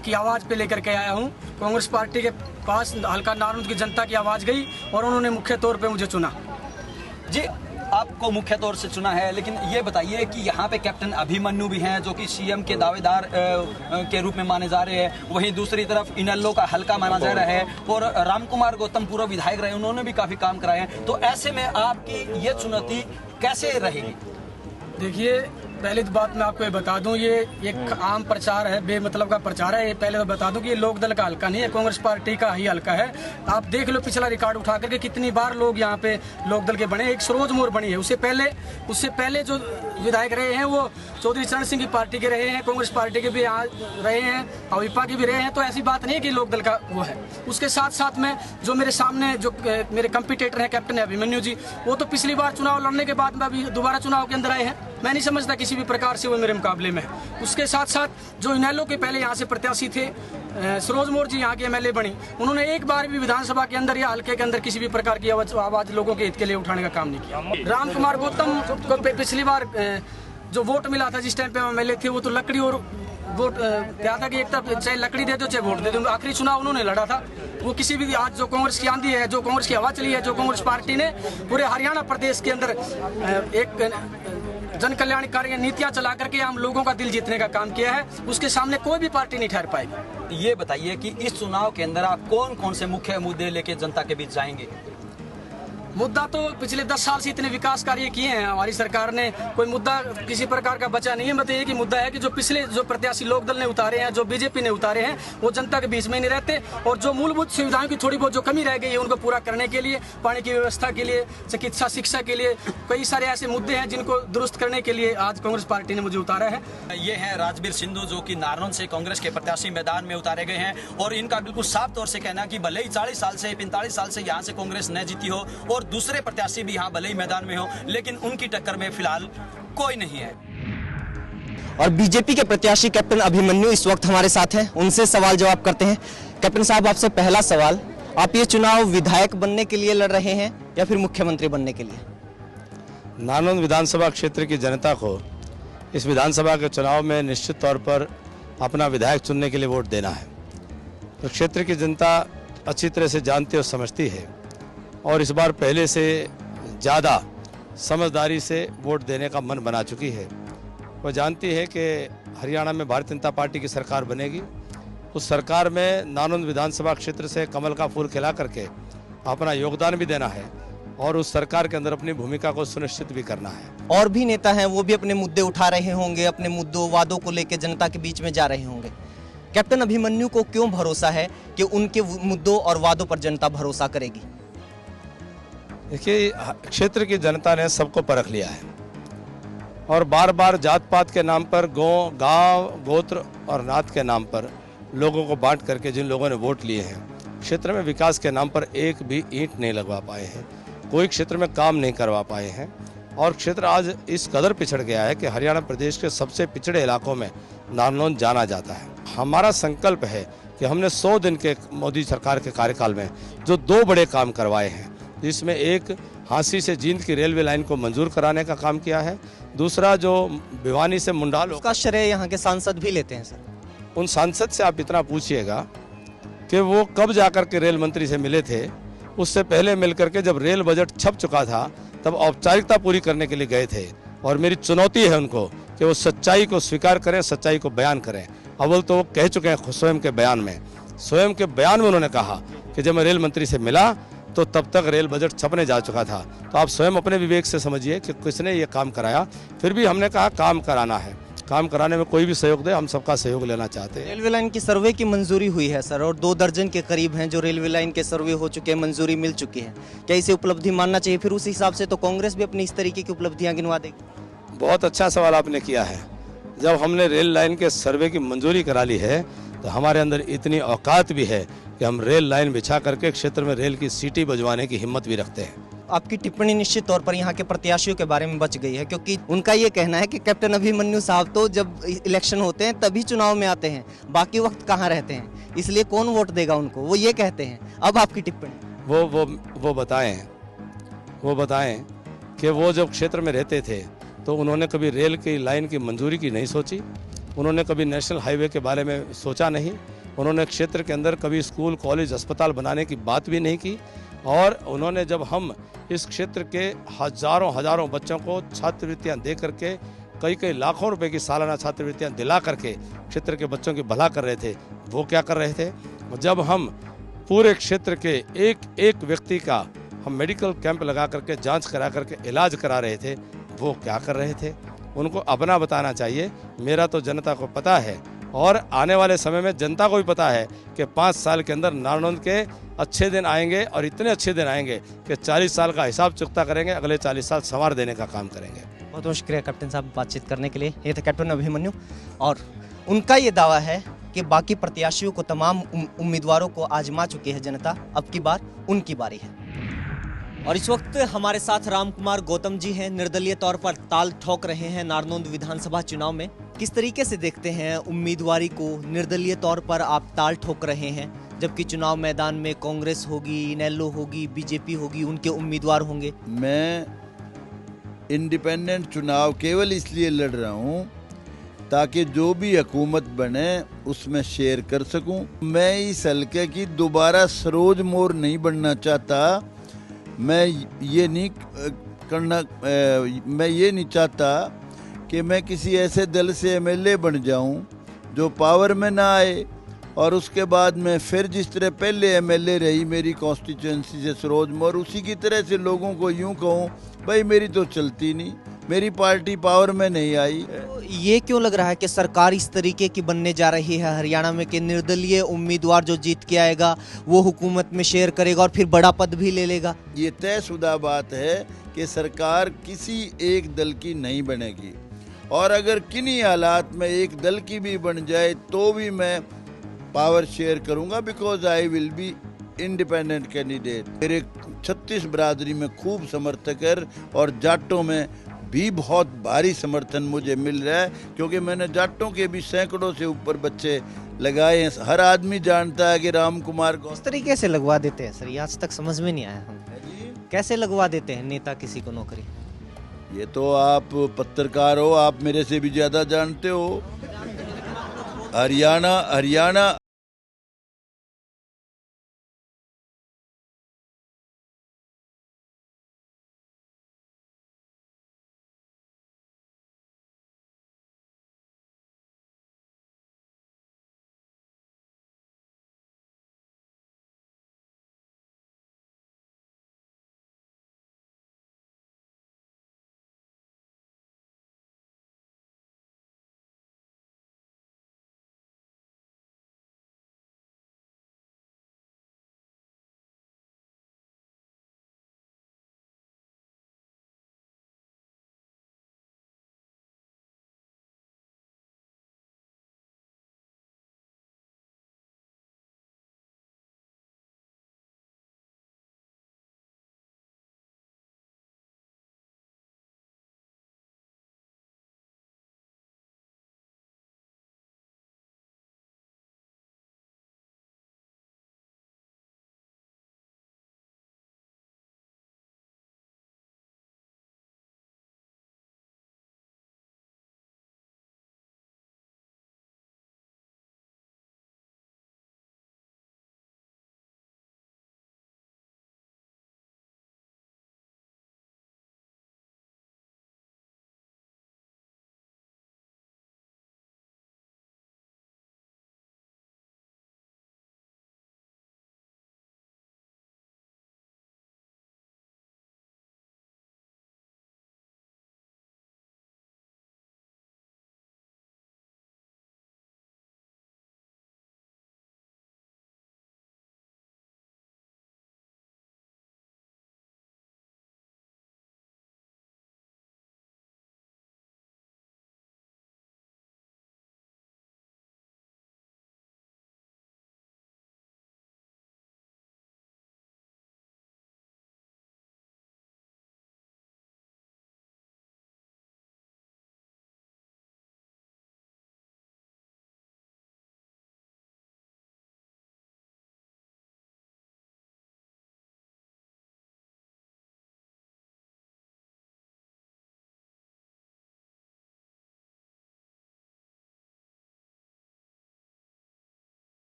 की आवाज़ पे लेकर के आया हूँ। कांग्रेस पार्टी के पास हल्का नारनौंद की जनता की आवाज़ गई और उन्होंने मुख्य तौर पे मुझे चुना। जी, आपको मुख्य तौर से चुना है, लेकिन ये बताइए कि यहाँ पे कैप्टन अभिमन्यु भी हैं जो कि सीएम के दावेदार के रूप में माने जा रहे हैं। वहीं दूसरी तरफ इनेलो का हल्का माना जा रहा है और रामकुमार गौतम पूर्व विधायक रहे, उन्होंने भी काफ़ी काम कराए हैं। तो ऐसे में आपकी ये चुनौती कैसे रहेगी? देखिए, पहली तो बात मैं आपको ये बता दूं, ये एक आम प्रचार है, बेमतलब का प्रचार है। ये पहले तो बता दूं कि ये लोकदल का हल्का नहीं है, कांग्रेस पार्टी का ही हल्का है। आप देख लो पिछला रिकॉर्ड उठा करके कितनी बार लोग यहाँ पे लोकदल के बने। एक सरोज मोर बनी है, उससे पहले जो विधायक रहे हैं वो चौधरी चरण सिंह की पार्टी के रहे हैं, कांग्रेस पार्टी के भी यहाँ रहे हैं, अविपा के भी रहे हैं। तो ऐसी बात नहीं है कि लोकदल का वो है। उसके साथ साथ में जो मेरे सामने जो मेरे कंपटीटर हैं कैप्टन अभिमन्यु जी, वो तो पिछली बार चुनाव लड़ने के बाद में अभी दोबारा चुनाव के अंदर आए हैं। मैं नहीं समझता किसी भी प्रकार से वो मेरे मुकाबले में है। उसके साथ साथ जो इनेलो के पहले यहाँ से प्रत्याशी थे सरोज मोर जी, यहाँ के एमएलए बनी, उन्होंने एक बार भी विधानसभा के अंदर या हल्के के अंदर किसी भी प्रकार की आवाज लोगों के हित के लिए उठाने का काम नहीं किया। रामकुमार गौतम को पिछली बार जो वोट मिला था जिस टाइम पे एमएलए थे, वो तो लकड़ी और वोट क्या था कि एक तरफ चाहे लकड़ी दे दो चाहे वोट दे दो। आखिरी चुनाव उन्होंने लड़ा था। वो किसी भी आज जो कांग्रेस की आंधी है, जो कांग्रेस की हवा चली है, जो कांग्रेस पार्टी ने पूरे हरियाणा प्रदेश के अंदर एक जन कल्याणकारी नीतियां चला करके आम लोगों का दिल जीतने का काम किया है, उसके सामने कोई भी पार्टी नहीं ठहर पाएगी। ये बताइए कि इस चुनाव के अंदर आप कौन कौन से मुख्य मुद्दे लेके जनता के बीच जाएंगे? मुद्दा तो पिछले 10 साल से इतने विकास कार्य किए हैं हमारी सरकार ने, कोई मुद्दा किसी प्रकार का बचा नहीं है। मतलब एक ही मुद्दा है कि जो पिछले जो प्रत्याशी लोकदल ने उतारे हैं, जो बीजेपी ने उतारे हैं, वो जनता के बीच में नहीं रहते। और जो मूलभूत सुविधाओं की थोड़ी बहुत जो कमी रह गई है उनको पूरा करने के लिए, पानी की व्यवस्था के लिए, चिकित्सा शिक्षा के लिए कई सारे ऐसे मुद्दे हैं जिनको दुरुस्त करने के लिए आज कांग्रेस पार्टी ने मुझे उतारा है। ये है राजबीर सिंधु जो कि नारनौंद से कांग्रेस के प्रत्याशी मैदान में उतारे गए हैं और इनका बिल्कुल साफ तौर से कहना है कि भले ही 40 साल से 45 साल से यहाँ से कांग्रेस न जीती हो और दूसरे प्रत्याशी भी यहाँ भले ही मैदान में हो, लेकिन उनकी टक्कर में फिलहाल कोई नहीं है। और बीजेपी के प्रत्याशी कैप्टन अभिमन्यु इस वक्त हमारे साथ हैं, उनसे सवाल जवाब करते हैं। कैप्टन साहब, आपसे पहला सवाल, आप ये चुनाव विधायक बनने के लिए लड़ रहे हैं या फिर मुख्यमंत्री बनने के लिए? नारनौंद विधानसभा क्षेत्र की जनता को इस विधानसभा के चुनाव में निश्चित तौर पर अपना विधायक चुनने के लिए वोट देना है। तो क्षेत्र की जनता अच्छी तरह से जानती और समझती है और इस बार पहले से ज़्यादा समझदारी से वोट देने का मन बना चुकी है। वो जानती है कि हरियाणा में भारतीय जनता पार्टी की सरकार बनेगी। उस सरकार में नारनौंद विधानसभा क्षेत्र से कमल का फूल खिला करके अपना योगदान भी देना है और उस सरकार के अंदर अपनी भूमिका को सुनिश्चित भी करना है। और भी नेता हैं, वो भी अपने मुद्दे उठा रहे होंगे, अपने मुद्दों वादों को लेकर जनता के बीच में जा रहे होंगे। कैप्टन अभिमन्यु को क्यों भरोसा है कि उनके मुद्दों और वादों पर जनता भरोसा करेगी? देखिए, क्षेत्र की जनता ने सबको परख लिया है और बार बार जात पात के नाम पर, गांव, गोत्र और नात के नाम पर लोगों को बांट करके जिन लोगों ने वोट लिए हैं, क्षेत्र में विकास के नाम पर एक भी ईंट नहीं लगवा पाए हैं, कोई क्षेत्र में काम नहीं करवा पाए हैं और क्षेत्र आज इस कदर पिछड़ गया है कि हरियाणा प्रदेश के सबसे पिछड़े इलाकों में नारनौंद जाना जाता है। हमारा संकल्प है कि हमने 100 दिन के मोदी सरकार के कार्यकाल में जो 2 बड़े काम करवाए हैं, जिसमें एक हांसी से जींद की रेलवे लाइन को मंजूर कराने का काम किया है, दूसरा जो भिवानी से मुंडाल, उसका श्रेय यहाँ के सांसद भी लेते हैं सर। उन सांसद से आप इतना पूछिएगा कि वो कब जाकर के रेल मंत्री से मिले थे। उससे पहले मिलकर के जब रेल बजट छप चुका था तब औपचारिकता पूरी करने के लिए गए थे और मेरी चुनौती है उनको कि वो सच्चाई को स्वीकार करें, सच्चाई को बयान करें। अव्वल तो वो कह चुके हैं स्वयं के बयान में उन्होंने कहा कि जब मैं रेल मंत्री से मिला तो तब तक रेल बजट छपने जा चुका था। तो आप स्वयं अपने विवेक से समझिए कि किसने ये काम कराया। फिर भी हमने कहा काम कराना है, काम कराने में कोई भी सहयोग दे, हम सबका सहयोग लेना चाहते हैं। रेलवे लाइन की सर्वे की मंजूरी हुई है सर और 2 दर्जन के करीब हैं जो रेलवे लाइन के सर्वे हो चुके हैं, मंजूरी मिल चुकी है। क्या इसे उपलब्धि मानना चाहिए? फिर उस हिसाब से तो कांग्रेस भी अपनी इस तरीके की उपलब्धियां गिनवा देगी। बहुत अच्छा सवाल आपने किया है। जब हमने रेल लाइन के सर्वे की मंजूरी करा ली है तो हमारे अंदर इतनी औकात भी है कि हम रेल लाइन बिछा करके क्षेत्र में रेल की सीटी बजवाने की हिम्मत भी रखते हैं। आपकी टिप्पणी निश्चित तौर पर यहाँ के प्रत्याशियों के बारे में बच गई है, क्योंकि उनका ये कहना है कि कैप्टन अभिमन्यु साहब तो जब इलेक्शन होते हैं तभी चुनाव में आते हैं, बाकी वक्त कहाँ रहते हैं, इसलिए कौन वोट देगा उनको, वो ये कहते हैं। अब आपकी टिप्पणी? वो बताएं कि वो जब क्षेत्र में रहते थे तो उन्होंने कभी रेल की लाइन की मंजूरी की नहीं सोची, उन्होंने कभी नेशनल हाईवे के बारे में सोचा नहीं, उन्होंने क्षेत्र के अंदर कभी स्कूल, कॉलेज, अस्पताल बनाने की बात भी नहीं की। और उन्होंने जब हम इस क्षेत्र के हजारों बच्चों को छात्रवृत्तियां दे करके कई लाखों रुपए की सालाना छात्रवृत्तियां दिला करके क्षेत्र के बच्चों की भला कर रहे थे, वो क्या कर रहे थे? जब हम पूरे क्षेत्र के एक एक व्यक्ति का हम मेडिकल कैंप लगा करके जांच करा करके इलाज करा रहे थे, वो क्या कर रहे थे? उनको अपना बताना चाहिए। मेरा तो जनता को पता है और आने वाले समय में जनता को भी पता है कि 5 साल के अंदर नारनौंद के अच्छे दिन आएंगे और इतने अच्छे दिन आएंगे कि 40 साल का हिसाब चुकता करेंगे, अगले 40 साल संवार देने का काम करेंगे। बहुत बहुत शुक्रिया कैप्टन साहब बातचीत करने के लिए। ये थे कैप्टन अभिमन्यु और उनका ये दावा है कि बाकी प्रत्याशियों को, तमाम उम्मीदवारों को आजमा चुकी है जनता, अब की बार उनकी बारी है। और इस वक्त हमारे साथ रामकुमार गौतम जी हैं, निर्दलीय तौर पर ताल ठोक रहे हैं नारनौंद विधानसभा चुनाव में। किस तरीके से देखते हैं उम्मीदवारी को? निर्दलीय तौर पर आप ताल ठोक रहे हैं, जबकि चुनाव मैदान में कांग्रेस होगी, इनेलो होगी, बीजेपी होगी, उनके उम्मीदवार होंगे। मैं इंडिपेंडेंट चुनाव केवल इसलिए लड़ रहा हूँ ताकि जो भी हुकूमत बने उसमें शेयर कर सकूं। मैं इस हल्के की दोबारा सरोज मोर नहीं बनना चाहता। मैं ये नहीं चाहता कि मैं किसी ऐसे दल से एमएलए बन जाऊं जो पावर में ना आए और उसके बाद में फिर जिस तरह पहले एमएलए रही मेरी कॉन्स्टिट्यूंसी से सरोज मोर, उसी की तरह से लोगों को यूं कहूं भाई मेरी तो चलती नहीं, मेरी पार्टी पावर में नहीं आई। तो ये क्यों लग रहा है कि सरकार इस तरीके की बनने जा रही है हरियाणा में कि निर्दलीय उम्मीदवार जो जीत के आएगा वो हुकूमत में शेयर करेगा और फिर बड़ा पद भी ले लेगा? ये तयशुदा बात है कि सरकार किसी एक दल की नहीं बनेगी और अगर किन्हीं हालात में एक दल की भी बन जाए तो भी मैं पावर शेयर करूंगा, because I will be independent candidate. मेरे 36 बरादरी में खूब समर्थक है और जाटों में भी बहुत भारी समर्थन मुझे मिल रहा है, क्योंकि मैंने जाटों के भी सैकड़ों से ऊपर बच्चे लगाए हैं। हर आदमी जानता है कि राम कुमार को किस तरीके से लगवा देते हैं सर? ये आज तक समझ में नहीं आया हम। कैसे लगवा देते हैं नेता किसी को नौकरी? ये तो आप पत्रकार हो, आप मेरे से भी ज्यादा जानते हो। हरियाणा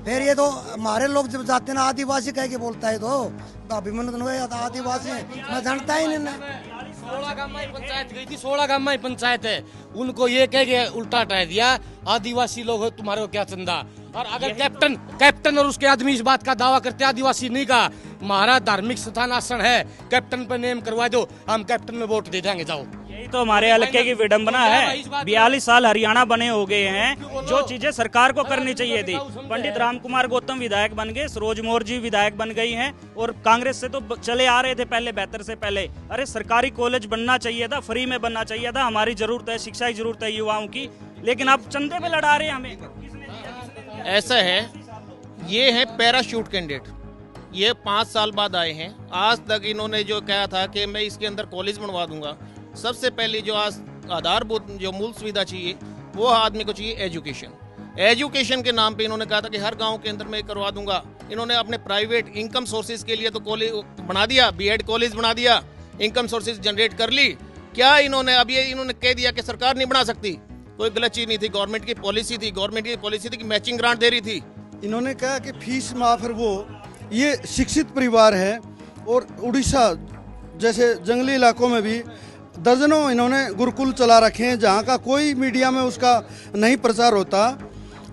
फिर ये तो हमारे लोग जब जाते हैं ना, आदिवासी कह के बोलता है तो अभिमन्यु तो आदिवासी है, मैं जानता ही नहीं। 16 गांव में पंचायत गई थी, 16 गांव में पंचायत है, उनको ये कह के उल्टा हटा दिया, आदिवासी लोग हो तुम्हारे को क्या चंदा। और अगर कैप्टन और उसके आदमी इस बात का दावा करते आदिवासी नहीं का, हमारा धार्मिक स्थान आसन है, कैप्टन पे नेम करवा दो, हम कैप्टन में वोट दे देंगे, जाओ। यही तो हमारे हल्के की विडंबना है। 42 साल हरियाणा बने हो गए हैं, जो चीजें सरकार को करनी चाहिए थी। पंडित रामकुमार गौतम विधायक बन गए, सरोज मोर जी विधायक बन गई हैं, और कांग्रेस से तो चले आ रहे थे पहले, बेहतर से पहले। अरे सरकारी कॉलेज बनना चाहिए था, फ्री में बनना चाहिए था, हमारी जरूरत है, शिक्षा की जरूरत है युवाओं की, लेकिन आप चंदे पे लड़ा रहे हैं हमें। ऐसा है, ये है पैराशूट कैंडिडेट, ये 5 साल बाद आए हैं। आज तक इन्होंने जो कहा था कि मैं इसके अंदर कॉलेज बनवा दूंगा, सबसे पहले जो आज आधारभूत जो मूल सुविधा चाहिए वो आदमी को चाहिए एजुकेशन के नाम पे इन्होंने कहा था कि हर गांव के अंदर मैं करवा दूंगा। इन्होंने अपने प्राइवेट इनकम सोर्सेज के लिए तो कॉलेज बना दिया, बीएड कॉलेज बना दिया, इनकम सोर्सेज जनरेट कर ली। क्या इन्होंने अब ये इन्होंने कह दिया कि सरकार नहीं बना सकती? कोई गलत चीज नहीं थी, गवर्नमेंट की पॉलिसी थी कि मैचिंग ग्रांट दे रही थी। इन्होंने कहा कि फीस माफ है, वो ये शिक्षित परिवार है, और उड़ीसा जैसे जंगली इलाकों में भी दर्जनों इन्होंने गुरुकुल चला रखे हैं, जहाँ का कोई मीडिया में उसका नहीं प्रचार होता,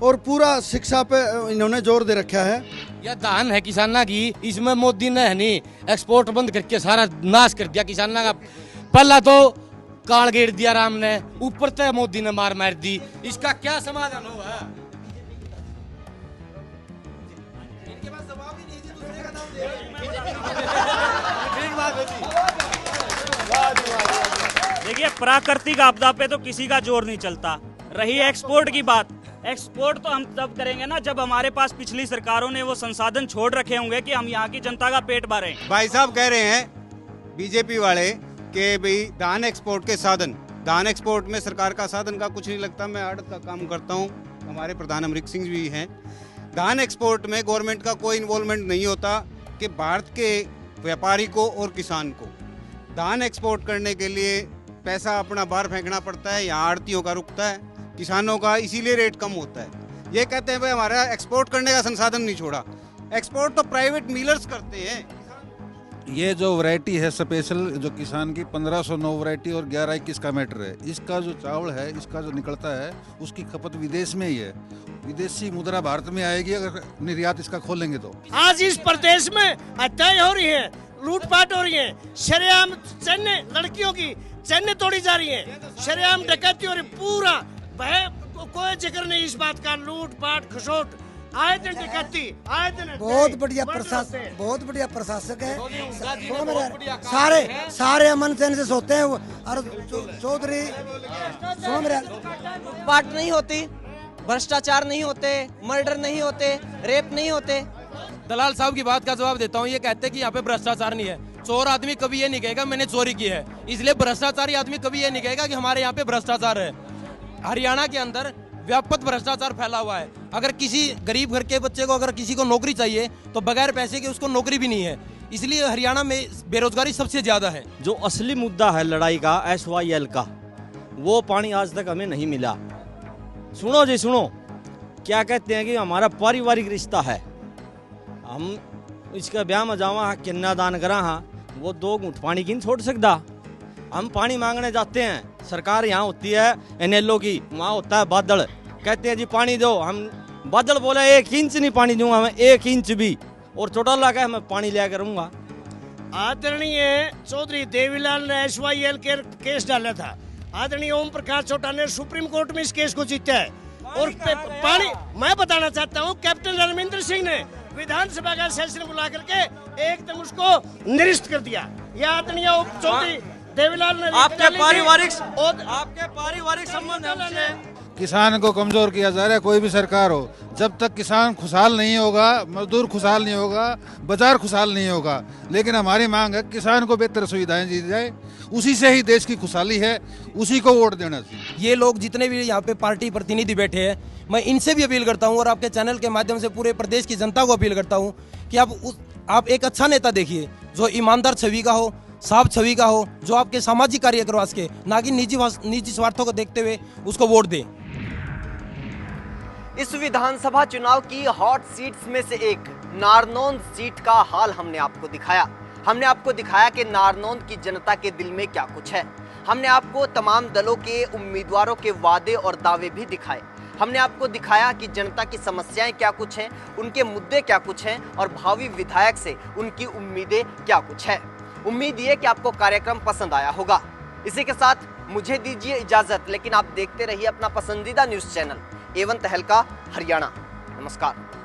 और पूरा शिक्षा पे इन्होंने जोर दे रखा है। यह दान है किसाना की, इसमें मोदी ने है नहीं एक्सपोर्ट बंद करके सारा नाश कर दिया किसाना का। पहला तो काल गेड़ दिया राम ने, ऊपर से मोदी ने मार दी, इसका क्या समाधान होगा? देखिए, प्राकृतिक आपदा पे तो किसी का जोर नहीं चलता। रही एक्सपोर्ट की बात, एक्सपोर्ट तो हम तब करेंगे ना जब हमारे पास पिछली सरकारों ने वो संसाधन छोड़ रखे होंगे कि हम यहाँ की जनता का पेट भरें। भाई साहब कह रहे हैं बीजेपी वाले कि भाई धान एक्सपोर्ट के साधन, धान एक्सपोर्ट में सरकार का साधन का कुछ नहीं लगता। मैं आड़त का काम करता हूँ, हमारे प्रधान अमरीक सिंह भी हैं। धान एक्सपोर्ट में गवर्नमेंट का कोई इन्वॉल्वमेंट नहीं होता कि भारत के व्यापारी को और किसान को धान एक्सपोर्ट करने के लिए पैसा अपना बाहर फेंकना पड़ता है, यहाँ आड़तियों का रुकता है, किसानों का इसीलिए रेट कम होता है। ये कहते हैं भाई हमारा एक्सपोर्ट करने का संसाधन नहीं छोड़ा, एक्सपोर्ट तो प्राइवेट मिलर्स करते हैं। ये जो वैरायटी है स्पेशल जो किसान की 1509 वैरायटी और 1121 का मैटर है, इसका जो चावल है, इसका जो निकलता है उसकी खपत विदेश में ही है। विदेशी मुद्रा भारत में आएगी अगर निर्यात इसका खोलेंगे तो। आज इस प्रदेश में हत्याएं हो रही हैं, लूटपाट हो रही है, शरेआम चैने लड़कियों की चैने तोड़ी जा रही है, शरेआम डकैती हो रही, पूरा कोई जिक्र नहीं इस बात का। लूटपाट खसोट आए दिन डकैती, आए दिन बहुत बढ़िया प्रशासक है, सारे अमन चैन से सोते हैं। और चौधरी लूटपाट नहीं होती, भ्रष्टाचार नहीं होते, मर्डर नहीं होते, रेप नहीं होते। दलाल साहब की बात का जवाब देता हूँ। ये कहते हैं कि यहाँ पे भ्रष्टाचार नहीं है। चोर आदमी कभी ये नहीं कहेगा मैंने चोरी की है, इसलिए भ्रष्टाचारी आदमी कभी ये नहीं कहेगा कि हमारे यहाँ पे भ्रष्टाचार है। हरियाणा के अंदर व्यापक भ्रष्टाचार फैला हुआ है। अगर किसी गरीब घर के बच्चे को अगर किसी को नौकरी चाहिए तो बगैर पैसे के उसको नौकरी भी नहीं है, इसलिए हरियाणा में बेरोजगारी सबसे ज्यादा है। जो असली मुद्दा है लड़ाई का, SYL का, वो पानी आज तक हमें नहीं मिला। सुनो जी सुनो, क्या कहते हैं कि हमारा पारिवारिक रिश्ता है, हम इसका ब्याह में जावा कन्यादान करा हाँ, वो 2 घूंट पानी की नहीं छोड़ सकता। हम पानी मांगने जाते हैं, सरकार यहाँ होती है NLO की, वहाँ होता है बादल, कहते हैं जी पानी दो, हम बादल बोले 1 इंच नहीं पानी दूंगा मैं, 1 इंच भी, और चौटाला का मैं पानी लिया करूंगा। आदरणीय चौधरी देवीलाल ने SYL के केस डाला था, आदरणीय ओम प्रकाश चौटाला ने सुप्रीम कोर्ट में इस केस को जीता है। और पानी मैं बताना चाहता हूँ, कैप्टन धर्मेंद्र सिंह ने विधानसभा का सेशन बुला करके एकदम उसको निरस्त कर दिया। यह आदरणीय चौधरी देवीलाल ने आपके पारिवारिक संबंध हमसे किसान को कमजोर किया जा रहा है। कोई भी सरकार हो, जब तक किसान खुशहाल नहीं होगा, मजदूर खुशहाल नहीं होगा, बाजार खुशहाल नहीं होगा। लेकिन हमारी मांग है किसान को बेहतर सुविधाएं दी जाए, उसी से ही देश की खुशहाली है, उसी को वोट देना चाहिए। ये लोग जितने भी यहाँ पे पार्टी प्रतिनिधि बैठे हैं, मैं इनसे भी अपील करता हूँ और आपके चैनल के माध्यम से पूरे प्रदेश की जनता को अपील करता हूँ कि आप एक अच्छा नेता देखिए जो ईमानदार छवि का हो, साफ छवि का हो, जो आपके सामाजिक कार्य करवा सके, ना कि निजी स्वार्थों को देखते हुए उसको वोट दें। इस विधानसभा चुनाव की हॉट सीट्स में से एक नारनौंद सीट का हाल हमने आपको दिखाया। हमने आपको दिखाया कि नारनौंद की जनता के दिल में क्या कुछ है। हमने आपको तमाम दलों के उम्मीदवारों के वादे और दावे भी दिखाए। हमने आपको दिखाया कि जनता की समस्याएं क्या कुछ हैं, उनके मुद्दे क्या कुछ हैं और भावी विधायक से उनकी उम्मीदें क्या कुछ है। उम्मीद ये कि आपको कार्यक्रम पसंद आया होगा। इसी के साथ मुझे दीजिए इजाजत, लेकिन आप देखते रहिए अपना पसंदीदा न्यूज़ चैनल A1 तहलका हरियाणा। नमस्कार।